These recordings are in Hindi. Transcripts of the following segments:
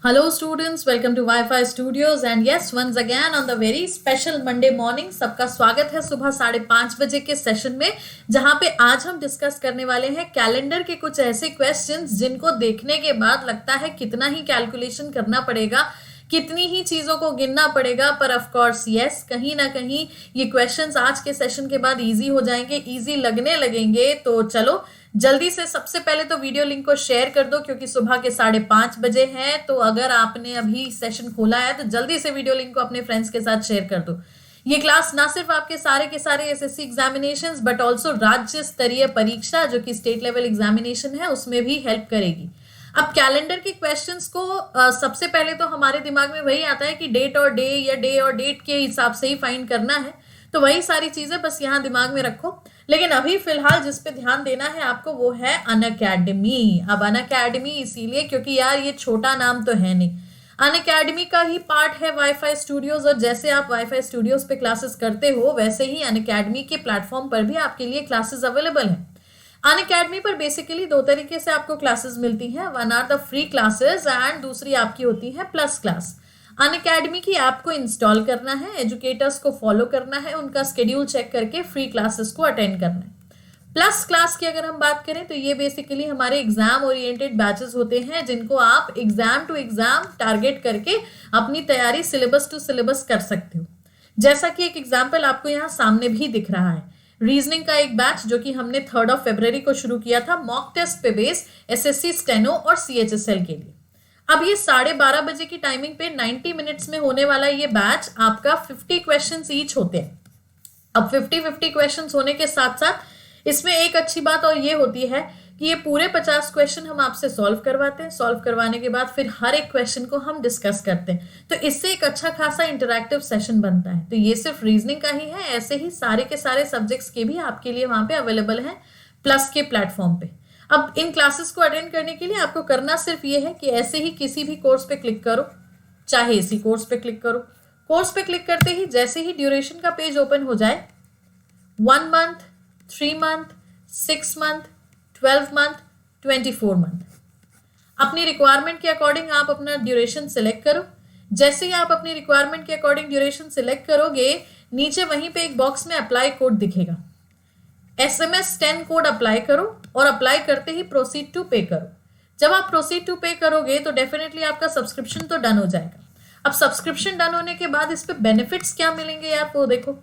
Hello students, welcome to Wi-Fi Studios and yes, once again on the very special Monday morning सबका स्वागत है सुबह 5:30 बजे के सेशन में, जहां पे आज हम डिस्कस करने वाले हैं कैलेंडर के कुछ ऐसे क्वेश्चंस जिनको देखने के बाद लगता है कितना ही कैलकुलेशन करना पड़ेगा, कितनी ही चीजों को गिनना पड़ेगा, पर ऑफ कोर्स यस, कहीं ना कहीं ये क्वेश्चंस आज के सेशन के बाद इजी हो जाएंगे, इजी लगने लगेंगे। तो चलो जल्दी से सबसे पहले तो वीडियो लिंक को शेयर कर दो, क्योंकि सुबह के 5:30 बजे हैं। तो अगर आपने अभी सेशन खोला है तो जल्दी से वीडियो लिंक को अपने फ्रेंड्स के साथ शेयर कर दो। ये क्लास ना सिर्फ आपके सारे के सारे एसएससी एग्जामिनेशंस बट ऑल्सो राज्य स्तरीय परीक्षा जो कि स्टेट लेवल एग्जामिनेशन है उसमें भी हेल्प करेगी। अब कैलेंडर के क्वेश्चंस को सबसे पहले तो हमारे दिमाग में वही आता है कि डेट और डे या डे और डेट के हिसाब से ही फाइंड करना है, तो वही सारी चीजें बस यहाँ दिमाग में रखो। लेकिन अभी फिलहाल जिस पे ध्यान देना है आपको वो है अनअकैडमी। अब अनअकैडमी इसीलिए क्योंकि यार ये छोटा नाम तो है नहीं, अनअकैडमी का ही पार्ट है वाईफाई स्टूडियोज, और जैसे आप वाईफाई स्टूडियोज पे क्लासेस करते हो वैसे ही अनअकैडमी के प्लेटफॉर्म पर भी आपके लिए क्लासेस अवेलेबल हैं। अनअकैडमी पर बेसिकली दो तरीके से आपको क्लासेस मिलती हैं, one are the free classes and दूसरी आपकी होती है प्लस क्लास। अनअकैडमी की ऐप को इंस्टॉल करना है, एजुकेटर्स को फॉलो करना है, उनका स्केड्यूल चेक करके फ्री क्लासेस को अटेंड करना है। प्लस क्लास की अगर हम बात करें तो ये बेसिकली हमारे एग्जाम ओरिएंटेड बैचेस होते हैं, जिनको आप एग्जाम टू एग्जाम टारगेट करके अपनी तैयारी सिलेबस टू सिलेबस कर सकते हो। जैसा कि एक एग्जाम्पल आपको यहाँ सामने भी दिख रहा है, रीजनिंग का एक बैच जो कि हमने 3 फरवरी को शुरू किया था मॉक टेस्ट पे बेस एसएससी स्टेनो और सीएचएसएल के लिए। अब ये 12:30 बजे की टाइमिंग पे 90 मिनट्स में होने वाला ये बैच आपका 50 क्वेश्चंस ईच होते हैं। अब 50-50 क्वेश्चंस होने के साथ साथ इसमें एक अच्छी बात और ये होती है कि ये पूरे 50 क्वेश्चन हम आपसे सॉल्व करवाते हैं। सॉल्व करवाने के बाद फिर हर एक क्वेश्चन को हम डिस्कस करते हैं, तो इससे एक अच्छा खासा इंटरैक्टिव सेशन बनता है। तो ये सिर्फ रीजनिंग का ही है, ऐसे ही सारे के सारे सब्जेक्ट्स के भी आपके लिए वहां पे अवेलेबल है प्लस के प्लेटफॉर्म पे। अब इन क्लासेस को अटेंड करने के लिए आपको करना सिर्फ ये है कि ऐसे ही किसी भी कोर्स पे क्लिक करो, चाहे इसी कोर्स पे क्लिक करो। कोर्स पे क्लिक करते ही जैसे ही ड्यूरेशन का पेज ओपन हो जाए, 1 month, 3 month, 6 month, 12 month, 24 month, अपनी रिक्वायरमेंट के अकॉर्डिंग आप अपना ड्यूरेशन सिलेक्ट करो। जैसे ही आप अपनी रिक्वायरमेंट के अकॉर्डिंग ड्यूरेशन सिलेक्ट करोगे, नीचे वहीं पे एक बॉक्स में अप्लाई कोड दिखेगा, SMS 10 कोड अप्लाई करो और अप्लाई करते ही प्रोसीड टू पे करो। जब आप प्रोसीड टू पे करोगे तो डेफिनेटली आपका सब्सक्रिप्शन तो डन हो जाएगा। अब सब्सक्रिप्शन डन होने के बाद इस पे बेनिफिट्स क्या मिलेंगे यार, वो देखो।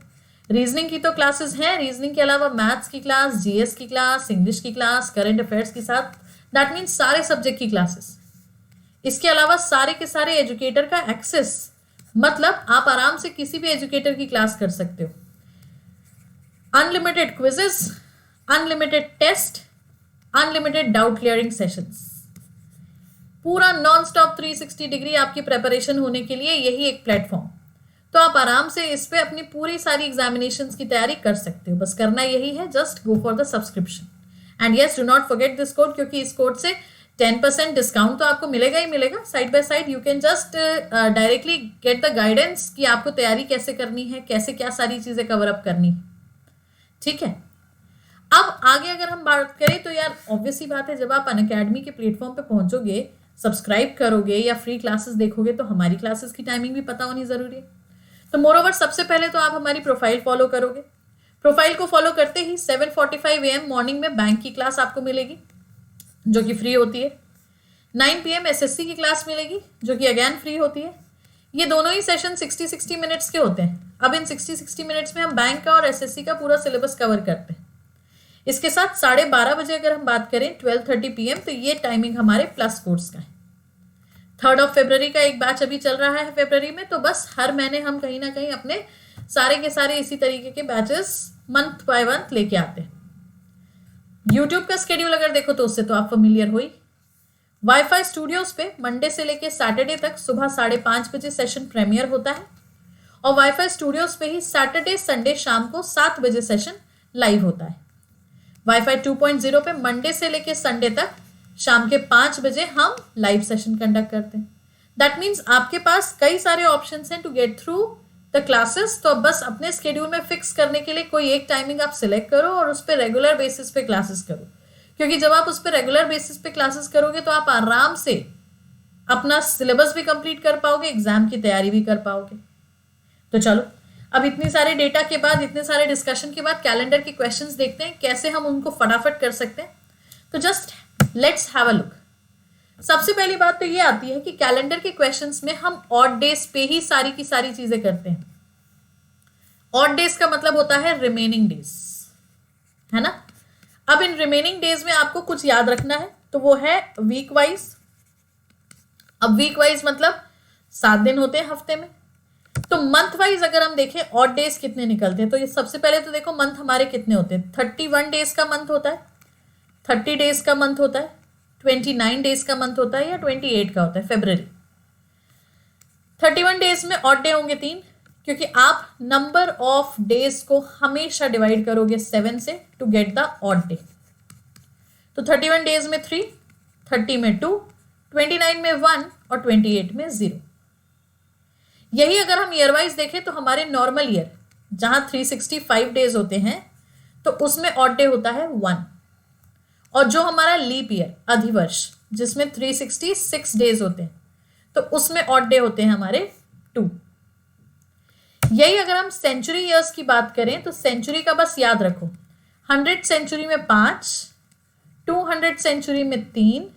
रीजनिंग की तो क्लासेस हैं, रीजनिंग के अलावा मैथ्स की क्लास, जीएस की क्लास, इंग्लिश की क्लास, करंट अफेयर्स के साथ, दैट मीन्स सारे सब्जेक्ट की क्लासेस। इसके अलावा सारे के सारे एजुकेटर का एक्सेस, मतलब आप आराम से किसी भी एजुकेटर की क्लास कर सकते हो। Unlimited quizzes, unlimited test, unlimited doubt clearing sessions, पूरा नॉन स्टॉप 360 डिग्री आपकी प्रेपरेशन होने के लिए यही एक प्लेटफॉर्म। तो आप आराम से इस पे अपनी पूरी सारी एग्जामिनेशंस की तैयारी कर सकते हो। बस करना यही है, just go for the subscription and yes, do not forget this code, क्योंकि इस कोड से 10% डिस्काउंट तो आपको मिलेगा ही मिलेगा। Side by side you can just directly get the guidance कि आपको तैयारी कैसे करनी है, कैसे क्या सारी चीजें कवर अप करनी है। ठीक है, अब आगे अगर हम बात करें तो यार ऑब्वियसली बात है, जब आप अनअकैडमी के प्लेटफॉर्म पे पहुंचोगे, सब्सक्राइब करोगे या फ्री क्लासेस देखोगे, तो हमारी क्लासेस की टाइमिंग भी पता होनी जरूरी है। तो मोरओवर सबसे पहले तो आप हमारी प्रोफाइल फॉलो करोगे। प्रोफाइल को फॉलो करते ही 7:45 AM मॉर्निंग में बैंक की क्लास आपको मिलेगी जो कि फ्री होती है। 9 PM एसएससी की क्लास मिलेगी जो कि अगेन फ्री होती है। ये दोनों ही सेशन 60-60 मिनट्स के होते हैं। अब इन 60-60 मिनट्स में हम बैंक का और एसएससी का पूरा सिलेबस कवर करते हैं। इसके साथ 12:30 बजे अगर हम बात करें 12:30 PM, तो ये टाइमिंग हमारे प्लस कोर्स का है। 3 फरवरी का एक बैच अभी चल रहा है फरवरी में, तो बस हर महीने हम कहीं ना कहीं अपने सारे के सारे इसी तरीके के बैचेस मंथ बाय मंथ लेके आते हैं। यूट्यूब का स्केड्यूल अगर देखो तो उससे तो आप फेमिलियर हो ही। वाईफाई स्टूडियोज पे मंडे से लेके सैटरडे तक सुबह 5:30 बजे सेशन प्रीमियर होता है, और वाईफाई स्टूडियोज पे ही सैटरडे संडे शाम को 7 बजे सेशन लाइव होता है। वाईफाई 2.0 पे मंडे से लेके संडे तक शाम के 5 बजे हम लाइव सेशन कंडक्ट करते हैं। दैट मीन्स आपके पास कई सारे ऑप्शंस हैं to get through the classes. तो बस अपने स्केड्यूल में फिक्स करने के लिए कोई एक टाइमिंग आप सिलेक्ट करो और उस पर रेगुलर बेसिस पे क्लासेस करो, क्योंकि जब आप उस पर रेगुलर बेसिस पे क्लासेस करोगे तो आप आराम से अपना सिलेबस भी कंप्लीट कर पाओगे, एग्जाम की तैयारी भी कर पाओगे। तो चलो अब इतनी सारे डेटा के बाद, इतने सारे डिस्कशन के बाद कैलेंडर के क्वेश्चंस देखते हैं कैसे हम उनको फटाफट कर सकते हैं। तो just let's have a look. सबसे पहली बात तो ये आती है कि कैलेंडर के क्वेश्चंस में हम ऑड डेज पे ही सारी की सारी चीजें करते हैं। ऑड डेज का मतलब होता है रिमेनिंग डेज, है ना। अब इन रिमेनिंग डेज में आपको कुछ याद रखना है, तो वो है वीक वाइज। अब वीक वाइज मतलब 7 दिन होते हैं हफ्ते में। तो मंथ वाइज अगर हम देखें ऑड डेज कितने निकलते हैं, तो ये सबसे पहले तो देखो मंथ हमारे कितने होते हैं। 31 डेज का मंथ होता है, 30 डेज का मंथ होता है, 29 डेज का मंथ होता है, या 28 का होता है फेब्रवरी। 31 डेज में ऑड डे होंगे 3, क्योंकि आप नंबर ऑफ डेज को हमेशा डिवाइड करोगे 7 से to get the odd day. तो 31 डेज में 3, 30 में 2, 29 में 1 और 28 में 0। यही अगर हम ईयर वाइज देखें तो हमारे नॉर्मल ईयर जहां 365 डेज होते हैं, तो उसमें ऑड डे होता है 1। और जो हमारा लीप ईयर अधिवर्ष जिसमें 366 डेज होते हैं, तो उसमें ऑड डे होते हैं हमारे 2। यही अगर हम सेंचुरी ईयर्स की बात करें तो सेंचुरी का बस याद रखो, 100 सेंचुरी में 5, 200 सेंचुरी में 3,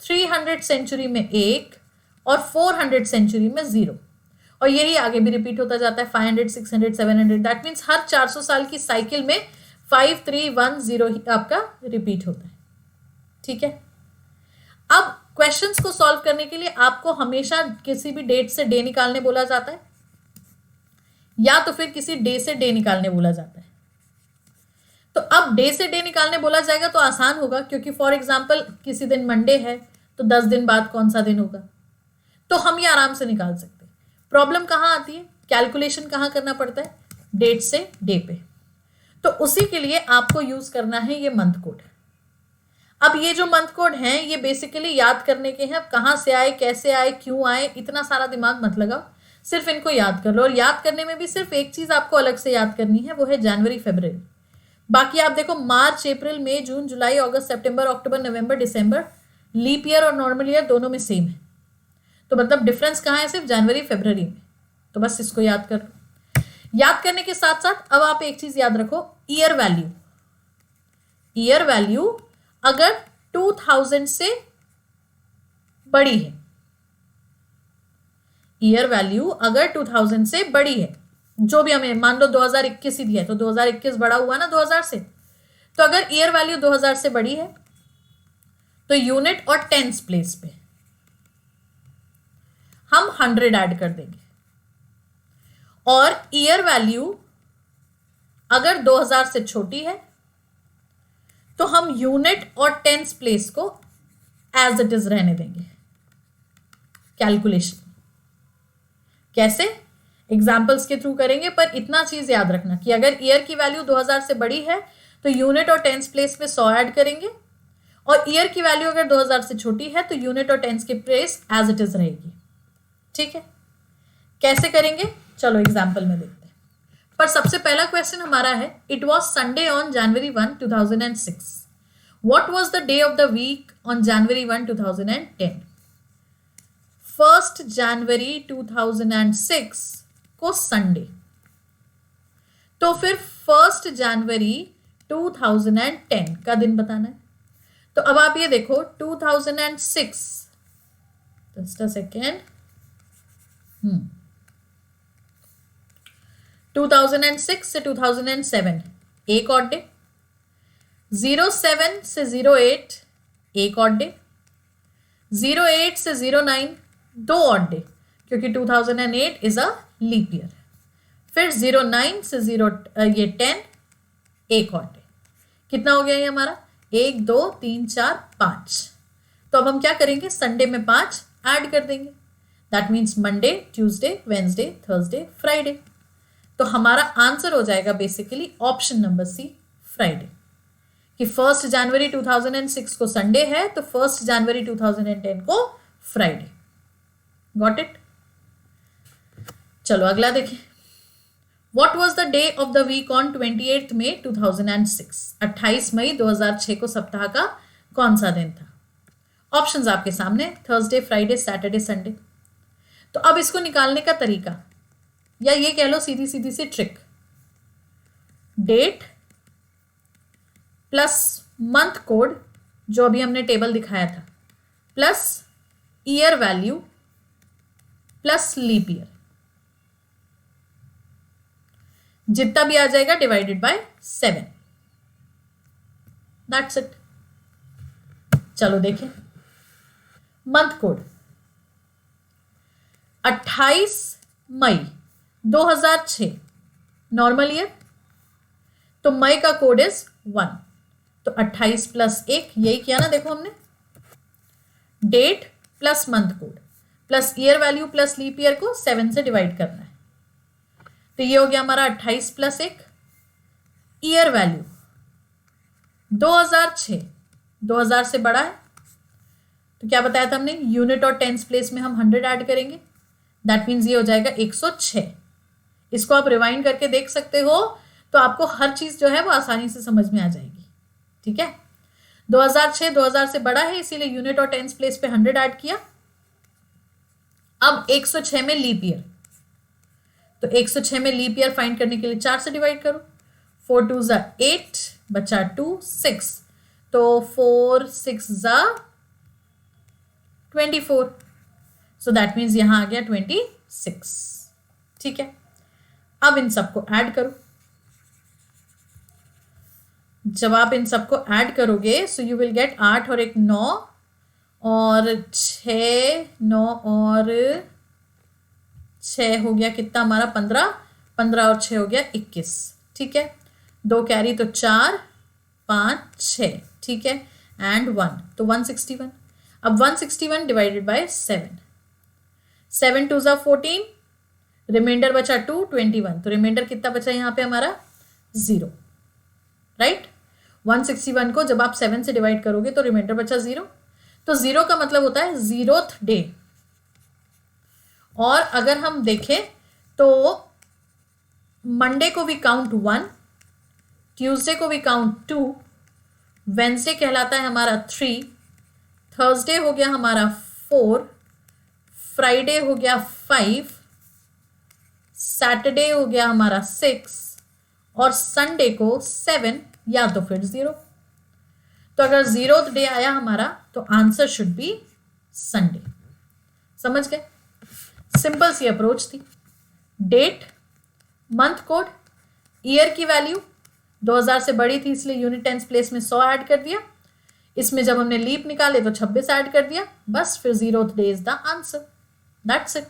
300 सेंचुरी में 1 और 400 सेंचुरी में 0। और यही आगे भी रिपीट होता जाता है, 500, 600, 700। दैट मीन्स हर 400 साल की साइकिल में 5, 3, 1, 0 ही आपका रिपीट होता है। ठीक है। अब क्वेश्चंस को सॉल्व करने के लिए आपको हमेशा किसी भी डेट से डे निकालने बोला जाता है, या तो फिर किसी डे से डे निकालने बोला जाता है। तो अब डे से डे निकालने बोला जाएगा तो आसान होगा, क्योंकि फॉर एग्जाम्पल किसी दिन मंडे है तो 10 दिन बाद कौन सा दिन होगा, तो हम ये आराम से निकाल सकते हैं। प्रॉब्लम कहाँ आती है, कैलकुलेशन कहाँ करना पड़ता है, डेट से डे पे। तो उसी के लिए आपको यूज करना है ये मंथ कोड। अब ये जो मंथ कोड हैं ये बेसिकली याद करने के हैं। अब कहाँ से आए, कैसे आए, क्यों आए, इतना सारा दिमाग मत लगाओ, सिर्फ इनको याद कर लो। और याद करने में भी सिर्फ एक चीज आपको अलग से याद करनी है, वो है जनवरी फरवरी। बाकी आप देखो मार्च, अप्रैल, मई, जून, जुलाई, अगस्त, सितंबर, अक्टूबर, नवंबर, दिसंबर, लीप ईयर और नॉर्मल ईयर दोनों में सेम है। तो मतलब डिफरेंस कहाँ है, सिर्फ जनवरी फरवरी में। तो बस इसको याद कर लो। याद करने के साथ साथ अब आप एक चीज याद रखो, ईयर वैल्यू। ईयर वैल्यू अगर 2000 से बड़ी है, ईयर वैल्यू अगर 2000 से बड़ी है, जो भी हमें मान लो 2021 ही दिया है, तो 2021 बड़ा हुआ ना 2000 से। तो अगर ईयर वैल्यू 2000 से बड़ी है तो यूनिट और टेंस प्लेस पे हम 100 ऐड कर देंगे। और ईयर वैल्यू अगर 2000 से छोटी है तो हम यूनिट और टेंस प्लेस को एज इट इज रहने देंगे। कैलकुलेशन कैसे, एग्जाम्पल्स के थ्रू करेंगे, पर इतना चीज याद रखना कि अगर ईयर की वैल्यू 2000 से बड़ी है तो यूनिट और टेंस प्लेस में 100 ऐड करेंगे, और ईयर की वैल्यू अगर 2000 से छोटी है तो यूनिट और टेंस की प्लेस एज इट इज रहेगी। ठीक है, कैसे करेंगे चलो एग्जाम्पल में देखते हैं। पर सबसे पहला क्वेश्चन हमारा है, it was Sunday on January 1, 2006। What was the day of the week on January 1, 2010? 1 जनवरी 2006 को संडे, तो फिर 1 जनवरी 2010 का दिन बताना है। तो अब आप ये देखो 2006, जस्ट अ सेकेंड, 2006 से 2007 एक और डे, 07 से 08 एक ऑड डे, 08 से 09 दो ऑड डे, क्योंकि 2008 इज अ लीप ईयर। फिर 09 से 10 एक ऑड डे। कितना हो गया ये हमारा, 1, 2, 3, 4, 5। तो अब हम क्या करेंगे, संडे में 5 ऐड कर देंगे। That means Monday, Tuesday, Wednesday, Thursday, Friday. तो हमारा आंसर हो जाएगा basically option number C, Friday. कि 1 जनवरी 2006 को संडे है तो 1 जनवरी 2010 को फ्राइडे। Got it. चलो अगला देखें। What was the day of the week on 28 मई 2006? 28 मई 2006 को सप्ताह का कौन सा दिन था? ऑप्शंस आपके सामने, थर्सडे, फ्राइडे, सैटरडे, संडे। तो अब इसको निकालने का तरीका, या ये कह लो सीधी सीधी सी trick, date plus month code जो अभी हमने टेबल दिखाया था, plus year value plus leap year, जितना भी आ जाएगा डिवाइडेड बाय 7। That's it. चलो देखें, मंथ कोड 28 मई 2006 नॉर्मल ईयर, तो मई का कोड इज 1, तो 28 प्लस 1, यही किया ना, देखो हमने, date plus month code plus year value plus leap year को 7 से डिवाइड करना है, तो ये हो गया हमारा 28 प्लस 1, ईयर वैल्यू 2006, 2000 से बड़ा है, तो क्या बताया था हमने, यूनिट और टेंस प्लेस में हम 100 ऐड करेंगे, दैट मीन्स ये हो जाएगा 106। इसको आप रिवाइंड करके देख सकते हो, तो आपको हर चीज जो है वो आसानी से समझ में आ जाएगी। ठीक है, 2006 2000 से बड़ा है, इसीलिए यूनिट और टेंस प्लेस पे 100 ऐड किया। अब 106 में लीप ईयर, तो 106 में लीप ईयर फाइंड करने के लिए 4 से डिवाइड करो, 4 2 ज़ा 8, बचा 2 6, तो 4 6 ज़ा 24, सो दैट मीन्स यहां आ गया 26। ठीक है, अब इन सबको ऐड करो, जब आप इन सबको ऐड करोगे सो यू विल गेट 8 और 1 9, और 6 9 और 6 हो गया कितना हमारा 15, 15 और 6 हो गया 21। ठीक है, 2 कैरी तो 4 5 6, ठीक है, एंड 1, तो 161। अब 161 डिवाइडेड बाय 7, 7 2 ज़ा 14, रिमाइंडर बचा 2 21, तो रिमाइंडर कितना बचा यहाँ पे हमारा 0, राइट। 161 को जब आप 7 से डिवाइड करोगे तो रिमाइंडर बचा 0, तो 0 का मतलब होता है 0th डे। और अगर हम देखें तो मंडे को भी काउंट 1, ट्यूसडे को भी काउंट 2, वेंसडे कहलाता है हमारा 3, थर्सडे हो गया हमारा 4, फ्राइडे हो गया 5, सैटरडे हो गया हमारा 6, और संडे को 7 या तो फिर 0। तो अगर 0th डे आया हमारा तो आंसर शुड बी संडे। समझ गए, सिंपल सी अप्रोच थी। डेट, मंथ कोड, ईयर की वैल्यू 2000 से बड़ी थी इसलिए यूनिट टेंस प्लेस में 100 ऐड कर दिया, इसमें जब हमने लीप निकाले तो 26 ऐड कर दिया, बस फिर 0th day is the answer, that's it.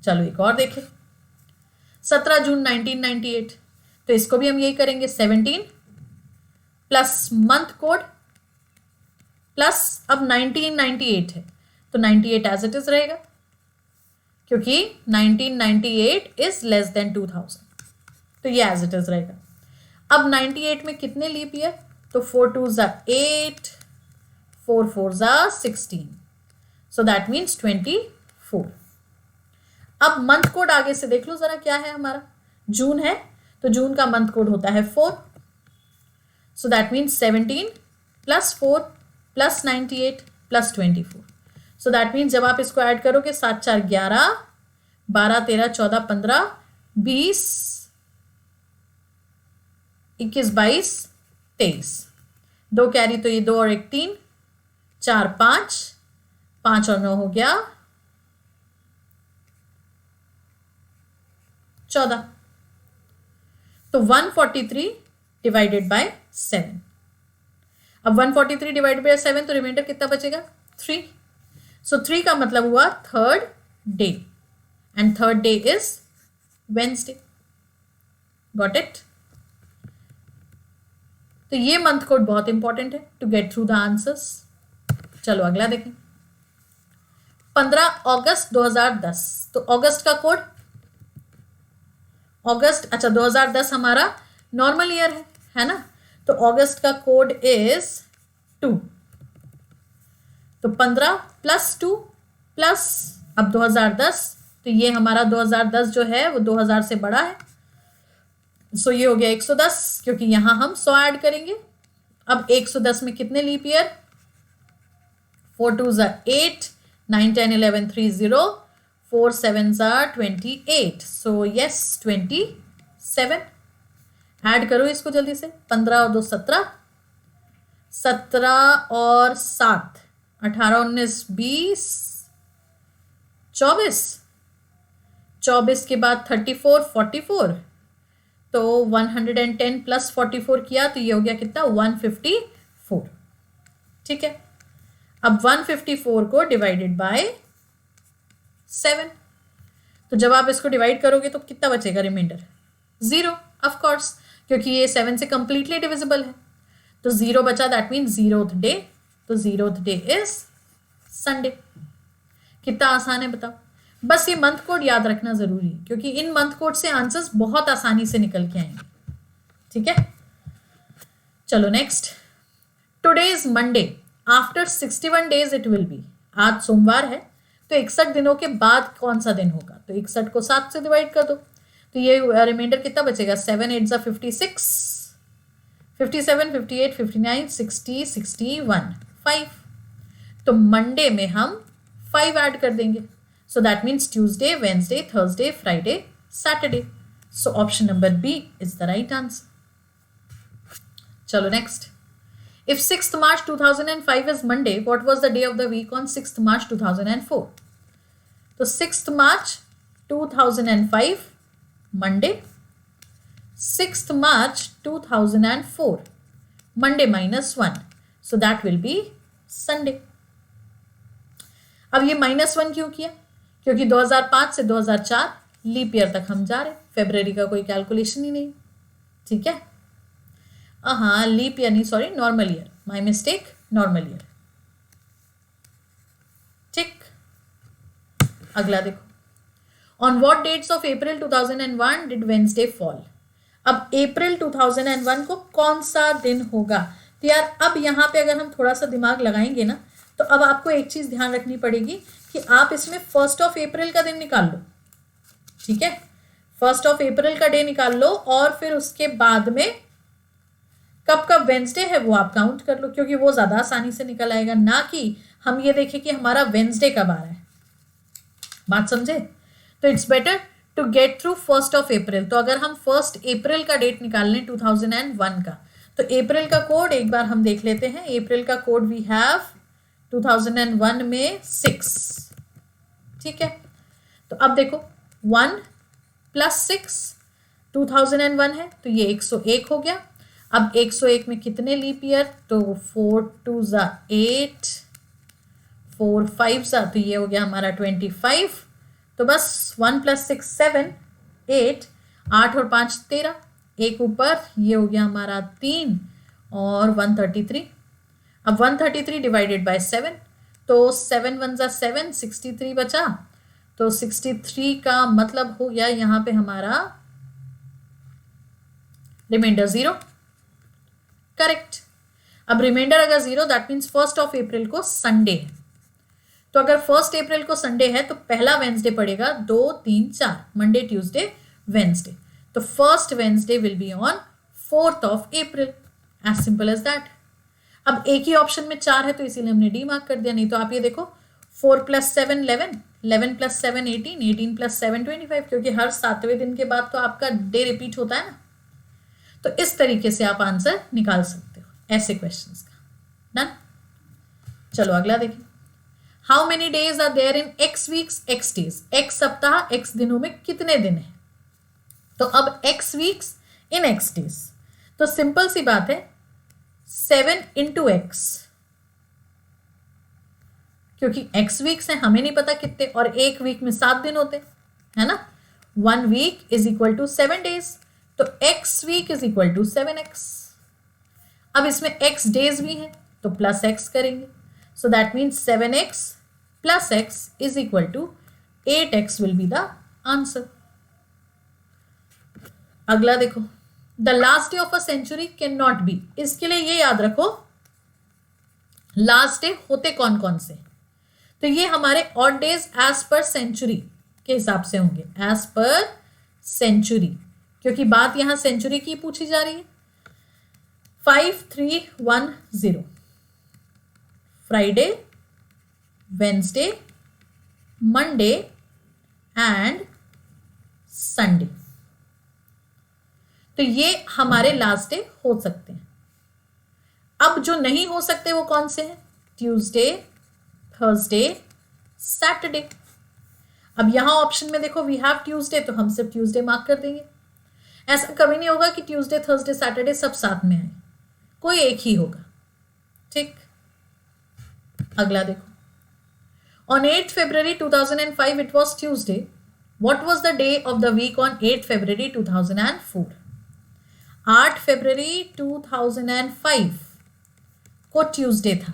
चलो एक और देखें, 17 जून 1998, तो इसको भी हम यही करेंगे, 17 प्लस मंथ कोड प्लस, अब 1998 है तो 98 एज इट इज रहेगा, क्योंकि 1998 इज लेस देन 2000, तो ये एज इट इज रहेगा। अब 98 में कितने लीप ईयर, तो 4 2 ज़ा 8, 4 4 ज़ा 16, सो दैट मीन्स 24। अब मंथ कोड आगे से देख लो जरा, क्या है हमारा, जून है तो जून का मंथ कोड होता है 4, सो that means 17 plus 4 plus 98 plus 24, so that means जब आप इसको ऐड करोगे 7 4 11, 12 13 14 15 20 21 22 23, 2 कैरी तो ये 2 और 1 3, 4 5, 5 और 9 हो गया 14, तो 143 डिवाइडेड बाय 7। अब 143 डिवाइडेड बाय 7 तो रिमाइंडर कितना बचेगा 3, सो 3 का मतलब हुआ third day, and third day is Wednesday. Got it. तो ये मंथ कोड बहुत इंपॉर्टेंट है to get through the answers. चलो अगला देखें, 15 अगस्त 2010, तो अगस्त का कोड, अगस्त, अच्छा 2010 हमारा नॉर्मल ईयर है ना, तो अगस्त का कोड इज 2, तो 15 प्लस 2 प्लस, अब 2010, तो ये हमारा 2010 जो है वो 2000 से बड़ा है, सो ये हो गया 110, क्योंकि यहां हम 100 ऐड करेंगे। अब 110 में कितने leap year, 4 2s are 8, 9 10 11 30, 4 7s are 28. So yes, 27. Add करो इसको जल्दी से, 15 और 2 17, 17 और 7 18 19 20 24, 24 के बाद 34 44, तो 110 प्लस 44 किया तो ये हो गया कितना 154. ठीक है, अब 154 को डिवाइडेड बाय 7, तो जब आप इसको डिवाइड करोगे तो कितना बचेगा रिमाइंडर 0 ऑफ कोर्स, क्योंकि ये 7 से कंप्लीटली डिविजिबल है. तो 0 बचा, दैट मीन 0th डे. तो 0th डे इज संडे. कितना आसान है बताओ. बस ये मंथ कोड याद रखना जरूरी है, क्योंकि इन मंथ कोड से आंसर्स बहुत आसानी से निकल के आएंगे. ठीक है, चलो next. Today is Monday, after 61 days it will be. आज सोमवार है, तो 61 दिनों के बाद कौन सा दिन होगा. तो 61 को 7 से डिवाइड कर दो, तो ये रिमाइंडर कितना बचेगा 7 8 56, 57 58 59 60 61 5. तो मंडे में हम 5 ऐड कर देंगे. So that means Tuesday, Wednesday, Thursday, Friday, Saturday. So option number B is the right answer. चलो next. If 6th March 2005 is Monday, what was the day of the week on 6th March 2004? तो 6th March 2005 Monday, 6th March 2004 Monday -1, so that will be Sunday. अब ये -1 क्यों किया, क्योंकि 2005 से 2004 लीप ईयर तक हम जा रहे, फेब्रवरी का कोई कैलकुलेशन ही नहीं. ठीक है, हाँ लीप ईयर नहीं, sorry normal year, my mistake, normal year. ठीक, अगला देखो. On what dates of April 2001 did Wednesday fall. अब अप्रैल 2001 को कौन सा दिन होगा. तो यार अब यहाँ पे अगर हम थोड़ा सा दिमाग लगाएंगे ना, तो अब आपको एक चीज ध्यान रखनी पड़ेगी कि आप इसमें 1 अप्रैल का दिन निकाल लो. ठीक है, 1 अप्रैल का डे निकाल लो, और फिर उसके बाद में कब कब वेंसडे है वो आप काउंट कर लो, क्योंकि वो ज्यादा आसानी से निकल आएगा, ना कि हम ये देखें कि हमारा वेंसडे कब आ रहा है. बात समझे. तो it's better to get through 1 April. तो अगर हम 1 अप्रैल का डेट निकाल लें 2001 का, तो अप्रैल का कोड एक बार हम देख लेते हैं. अप्रैल का कोड वी हैव 2001 में 6. ठीक है, तो अब देखो 1 + 6 2001 है, तो ये 101 हो गया. अब 101 में कितने लीप ईयर, तो 4 2s are 8, 4 5s are, तो ये हो गया हमारा 25. तो बस 1 + 6 7 8, 8 और 5 13, एक ऊपर, ये हो गया हमारा 3 और 133. अब 133 डिवाइडेड बाय 7, तो 7 1s are 7, 63 बचा. तो 63 का मतलब हो गया यहाँ पे हमारा रिमाइंडर 0. करेक्ट. अब रिमाइंडर अगर 0, दैट मीन्स 1 अप्रैल को संडे है. तो अगर 1 अप्रैल को संडे है तो पहला वेंसडे पड़ेगा 2 3 4, मंडे ट्यूसडे वेंसडे. तो first Wednesday will be on 4th April. As simple as that. अब एक ही ऑप्शन में 4 है, तो इसीलिए हमने डी मार्क कर दिया. नहीं तो आप ये देखो 4 + 7 11, 11 + 7 18, 18 + 7 25, क्योंकि हर 7वें दिन के बाद तो आपका डे रिपीट होता है ना. तो इस तरीके से आप आंसर निकाल सकते हो ऐसे क्वेश्चंस का. डन. चलो अगला देखें. How many days are there in x weeks x days. x सप्ताह x दिनों में कितने दिन है. तो अब x weeks in x days, तो सिंपल सी बात है 7 × x, क्योंकि x वीक्स है, हमें नहीं पता कितने, और एक वीक में 7 दिन होते है ना. 1 week is equal to 7 days. तो x week is equal to 7x. अब इसमें x डेज भी है, तो प्लस x करेंगे. So that means 7x + x is equal to 8x will be the answer. अगला देखो. The last day of a century can not be. इसके लिए ये याद रखो लास्ट डे होते कौन कौन से. तो ये हमारे odd days as per century के हिसाब से होंगे, एज पर सेंचुरी, क्योंकि बात यहां सेंचुरी की पूछी जा रही है. 5 3 1 0 Friday, Wednesday, Monday and Sunday. तो ये हमारे लास्ट डे हो सकते हैं। अब जो नहीं हो सकते वो कौन से हैं? Tuesday, Thursday, Saturday. अब यहां ऑप्शन में देखो वी हैव ट्यूसडे, तो हम सिर्फ ट्यूसडे मार्क कर देंगे। ऐसा कभी नहीं होगा कि ट्यूसडे, थर्सडे, सैटरडे सब साथ में आए, कोई एक ही होगा। ठीक, अगला देखो। On 8th February 2005 it was Tuesday. What was the day of the week on 8th February 2004? 8 फरवरी 2005 को ट्यूसडे था,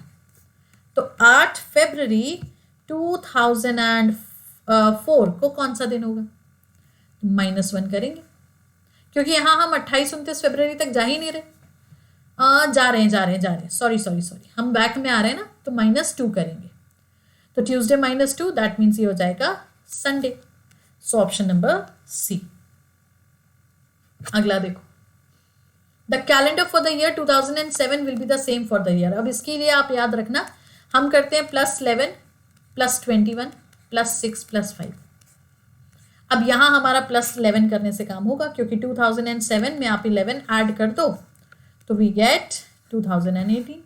तो 8 फरवरी 2004 को कौन सा दिन होगा? -1 करेंगे, क्योंकि यहां हम 28-29 फरवरी तक जा ही नहीं रहे। जा रहे हैं, सॉरी, हम बैक में आ रहे हैं ना, तो -2 करेंगे। तो ट्यूसडे -2, दैट मीन्स ये हो जाएगा Sunday. So option number C. अगला देखो, the calendar for the year 2007 will be the same for the year. अब इसके लिए आप याद रखना, हम करते हैं +11 +21 +6 +5। अब यहां हमारा +11 करने से काम होगा, क्योंकि 2007 में आप 11 ऐड कर दो तो वी गेट 2018।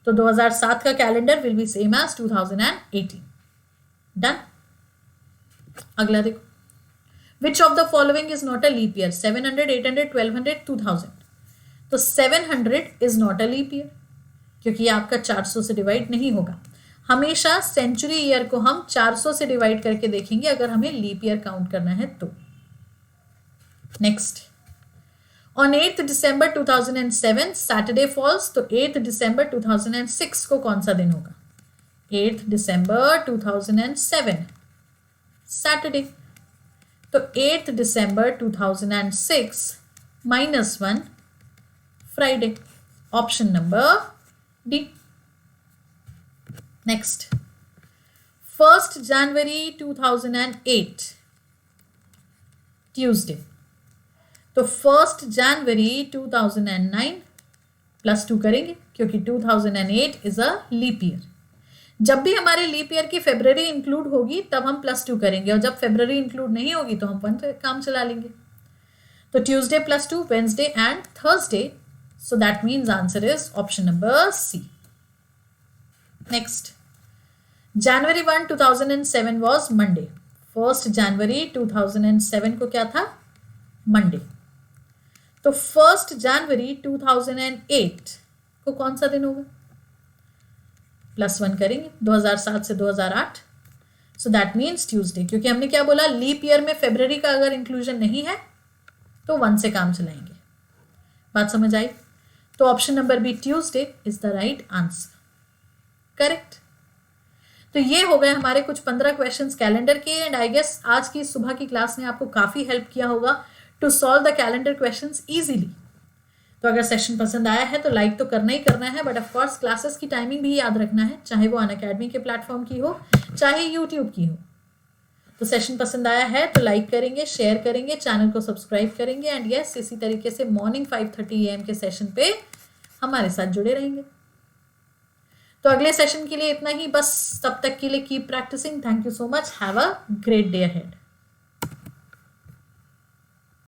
तो 2007 का calendar will be same as 2018। Done. अगला देखो, which of the following is not a leap year? 700, 800, 1200, 2000। तो 700 is not a leap year, क्योंकि ये आपका 400 से डिवाइड नहीं होगा। हमेशा सेंचुरी ईयर को हम 400 से डिवाइड करके देखेंगे अगर हमें लीप ईयर काउंट करना है तो। Next, On 8th December 2007 Saturday falls, तो 8th December 2006 को कौन सा दिन होगा? 8th December 2007 सैटरडे, तो 8th December 2006 -1 Friday. Option number D. Next, 1st January 2008 Tuesday, तो 1st January 2009 +2 करेंगे, क्योंकि 2008 इज अ लीप ईयर। जब भी हमारे लीप ईयर की फरवरी इंक्लूड होगी तब हम +2 करेंगे, और जब फरवरी इंक्लूड नहीं होगी तो हम 1 काम चला लेंगे। तो Tuesday +2, Wednesday and Thursday, so that means answer is option number C. Next, January 1, 2007 was Monday. 1st January 2007 को क्या था? मंडे। तो 1st January 2008 को कौन सा दिन होगा? +1 करेंगे, 2007 से 2008, सो दैट मीन्स ट्यूसडे, क्योंकि हमने क्या बोला, लीप ईयर में फरवरी का अगर इंक्लूजन नहीं है तो 1 से काम चलाएंगे। बात समझ आई? तो option number B, Tuesday is the right answer. Correct. तो ये हो गए हमारे कुछ 15 क्वेश्चंस कैलेंडर के, एंड आई गेस आज की सुबह की क्लास ने आपको काफी हेल्प किया होगा to solve the calendar questions easily. तो अगर सेशन पसंद आया है तो लाइक तो करना ही करना है, बट ऑफ कोर्स क्लासेस की टाइमिंग भी याद रखना है, चाहे वो अनअकैडमी के प्लेटफॉर्म की हो चाहे यूट्यूब की हो। तो सेशन पसंद आया है तो लाइक करेंगे, शेयर करेंगे, चैनल को सब्सक्राइब करेंगे, एंड यस इसी तरीके से मॉर्निंग 5:30 AM के सेशन पे हमारे साथ जुड़े रहेंगे। तो अगले सेशन के लिए इतना ही बस, तब तक के लिए keep practicing. Thank you so much, have a great day ahead.